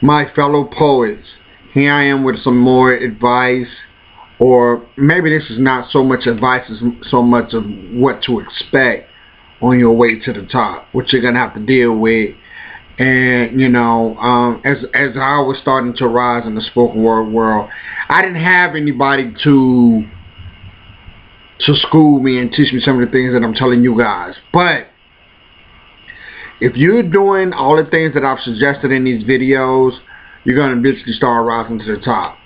My fellow poets, here I am with some more advice, or maybe this is not so much advice as so much of what to expect on your way to the top, what you're gonna have to deal with. And as I was starting to rise in the spoken word world, I didn't have anybody to school me and teach me some of the things that I'm telling you guys. But if you're doing all the things that I've suggested in these videos, you're going to eventually start rising to the top.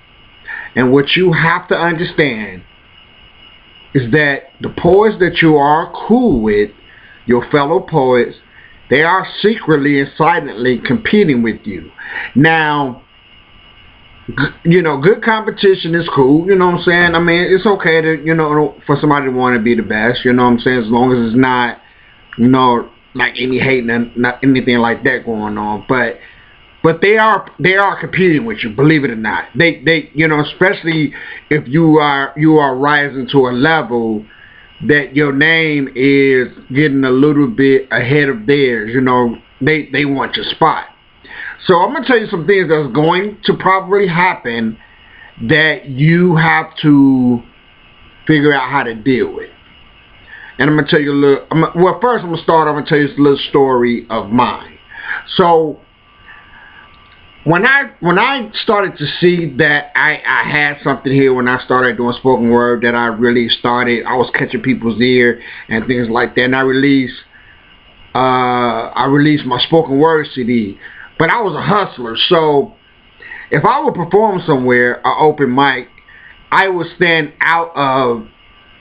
And what you have to understand is that the poets that you are cool with, your fellow poets, they are secretly and silently competing with you. Now, good competition is cool, you know what I'm saying? I mean, it's okay to, for somebody to want to be the best, you know what I'm saying? As long as it's not, like any hating and not anything like that going on. But they are competing with you, believe it or not. They especially if you are rising to a level that your name is getting a little bit ahead of theirs. They want your spot. So I'm gonna tell you some things that's going to probably happen that you have to figure out how to deal with. And I'm gonna tell you a little. First I'm gonna start. I'm gonna tell you this little story of mine. So when I started to see that I had something here, when I started doing spoken word, that I really started, I was catching people's ear and things like that. And I released my spoken word CD. But I was a hustler, so if I would perform somewhere, an open mic, I would stand out of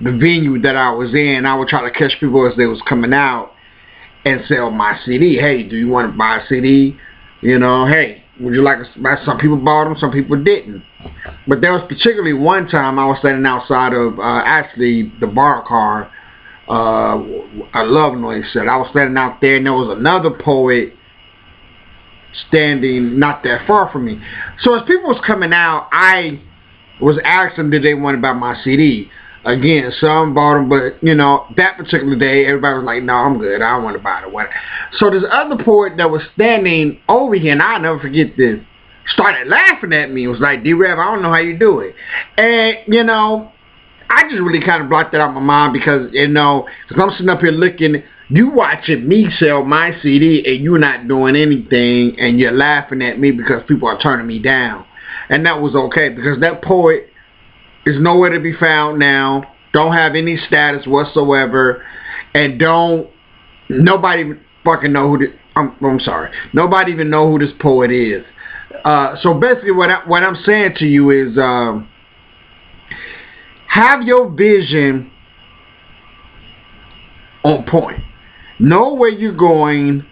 the venue that I was in. I would try to catch people as they was coming out and sell my CD. Hey, do you want to buy a CD? Hey, would you like to buy? Some people bought them, some people didn't. But there was particularly one time I was standing outside of actually the bar car, a Love Noise set. I was standing out there, and there was another poet standing not that far from me. So as people was coming out, I was asking them did they want to buy my CD. Again, some bought them, but that particular day everybody was like, no, I'm good, I don't want to buy it. What? So this other poet that was standing over here, and I'll never forget this, started laughing at me. It was like, D-Rev, I don't know how you do it. And I just really kind of blocked that out of my mind because because I'm sitting up here looking, you watching me sell my CD and you're not doing anything, and you're laughing at me because people are turning me down. And that was okay, because that poet is nowhere to be found now, don't have any status whatsoever, and nobody fucking know who I'm sorry, nobody even know who this poet is. So basically what I'm saying to you is, have your vision on point. Know where you're going,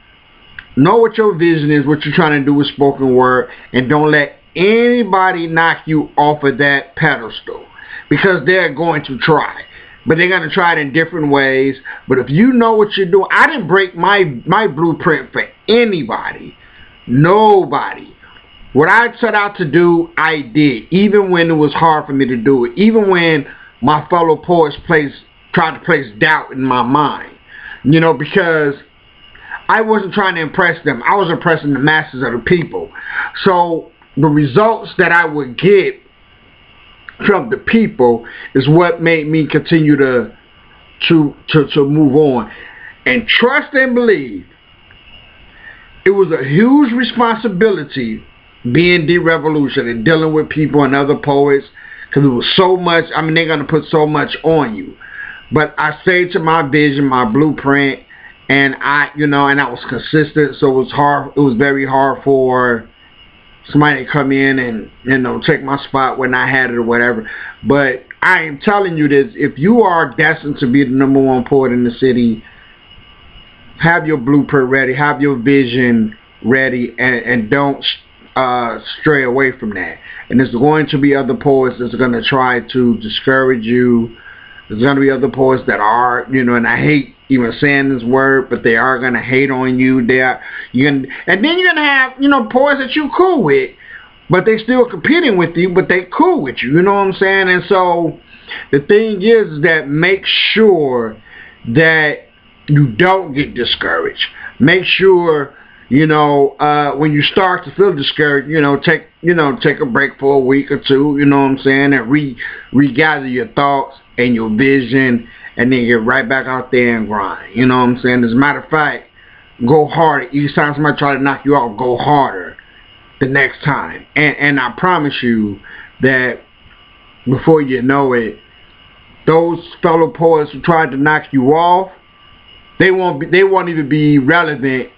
know what your vision is, what you're trying to do with spoken word, and don't let anybody knock you off of that pedestal, because they're going to try, but they're going to try it in different ways. But if you know what you're doing, I didn't break my blueprint for anybody, nobody. What I set out to do, I did, even when it was hard for me to do it, even when my fellow poets tried to place doubt in my mind, because I wasn't trying to impress them. I was impressing the masses of the people. So the results that I would get from the people is what made me continue to move on. And trust and believe, it was a huge responsibility being D-Revolution and dealing with people and other poets, because it was so much. I mean, they're going to put so much on you. But I stayed to my vision, my blueprint, and I was consistent. So it was hard. It was very hard for somebody to come in and take my spot when I had it or whatever. But I am telling you this: if you are destined to be the #1 poet in the city, have your blueprint ready, have your vision ready, and don't stray away from that. And there's going to be other poets that's going to try to discourage you. There's going to be other poets that are, and I hate even saying this word, but they are going to hate on you. And then you're going to have, poets that you cool with, but they still competing with you, but they cool with you. You know what I'm saying? And so the thing is that make sure that you don't get discouraged. Make sure, You know, when you start to feel discouraged, take a break for a week or two, you know what I'm saying, and regather your thoughts and your vision, and then get right back out there and grind. You know what I'm saying? As a matter of fact, go harder. Each time somebody try to knock you out, go harder the next time. And I promise you that before you know it, those fellow poets who tried to knock you off, they won't even be relevant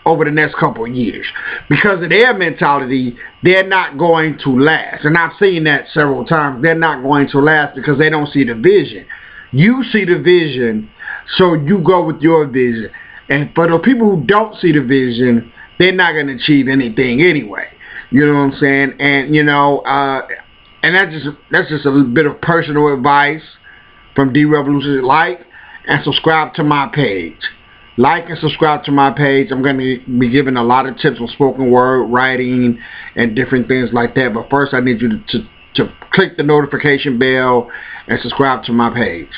over the next couple of years, because of their mentality. They're not going to last, and I've seen that several times. They're not going to last because they don't see the vision. You see the vision, so you go with your vision. And for the people who don't see the vision, they're not going to achieve anything anyway. You know what I'm saying? And and that's just a little bit of personal advice from D Revolution. Like and subscribe to my page. Like and subscribe to my page. I'm going to be giving a lot of tips on spoken word, writing, and different things like that. But first, I need you to click the notification bell and subscribe to my page.